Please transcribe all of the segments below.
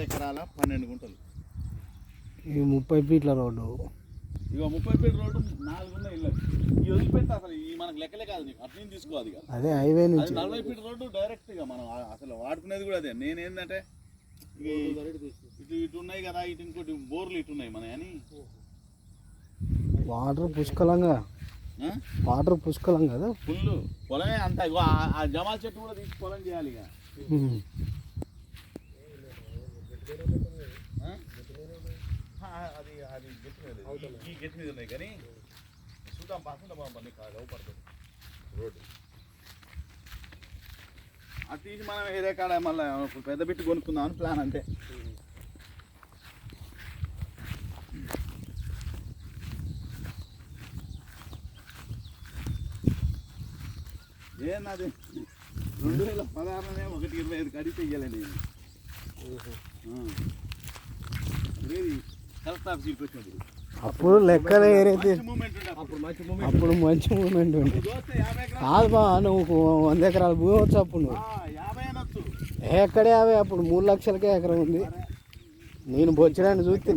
ఎకరాల 12 గుంటలు. ఈ 30 ఫీట్ల రోడ్డు. ఇక 30 ఫీట్ల రోడ్డు 4 ఉన్నాయి ఇల్లు. ఈ వదిలిపెట్టి అసలు ఈ మనకు లెక్కలే కాదు, నీకు అట్లా తీసుకోవాలి. ఇక అదే హైవే నుంచి 40 ఫీట్ల రోడ్డు డైరెక్ట్ ఇక మనం అసలు వాడుకునేది కూడా అదే. నేనేంటంటే ఇటు ఉన్నాయి కదా, ఇటు ఇంకోటి బోర్లు ఇటు ఉన్నాయి మన అని. వాటర్ పుష్కలం కదా, ఫుల్ పొలమే అంతా. ఇగో ఆ జమాల చెట్టు కూడా తీసి పొలం చేయాలి. ఇక అది అది గెట్ మీద, ఈ గెట్ మీద ఉన్నాయి కానీ చూద్దాం. పాకుండా బాగుంది, కాదు పడుతుంది రోడ్డు. అది తీసి మనం ఏదే కాడ మళ్ళీ పెద్ద పెట్టి కొనుక్కుందాం అని ప్లాన్ అంతే. ఏనాది 2016 1/25 కడితే ఇయ్యాలి నేను. కలెక్టర్ ఆఫీస్కి వచ్చినప్పుడు అప్పుడు లెక్కలు ఏరైతే అప్పుడు మంచి మూమెంట్ ఉంది. కాదు బా, నువ్వు 100 ఎకరాల భూమి వచ్చు అప్పుడు. నువ్వు ఎక్కడే 50, అప్పుడు 3 లక్షలకే ఎకరం ఉంది. నేను బొచ్చడాన్ని చూస్తే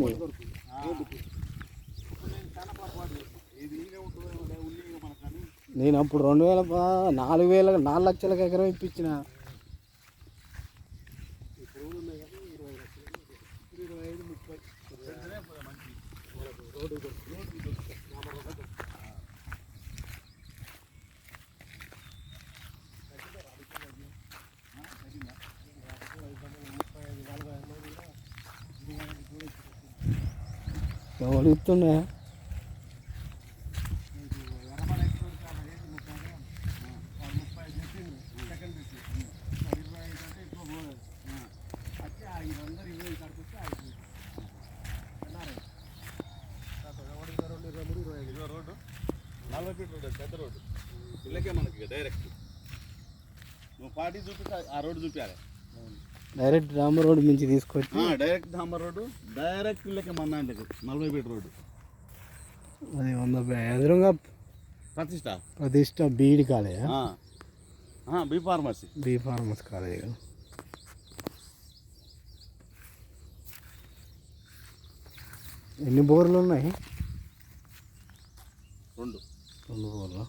నేను అప్పుడు 4 లక్షలకు ఎకరం ఇప్పించిన. ఎవరు ఇస్తున్నా రోడ్డు 40 ఫీట్ రోడ్డు, పెద్ద రోడ్డు ఇళ్ళకే మనకి డైరెక్ట్. నువ్వు పార్టీ చూపిస్తే ఆ రోడ్డు చూపించాలి. డైరెక్ట్ డాంబర్ రోడ్డు నుంచి తీసుకొచ్చి డైరెక్ట్ డాంబర్ రోడ్డు డైరెక్ట్ ఇళ్ళకే మన దాంట్లోకి 40 ఫీట్ రోడ్డు. అది 100 ఎదురుగా ప్రతిష్ట బీడి కాలేజ్, బీ ఫార్మసీ కాలేజ్. ఎన్ని బోర్లు ఉన్నాయి? 2 బోర్లు.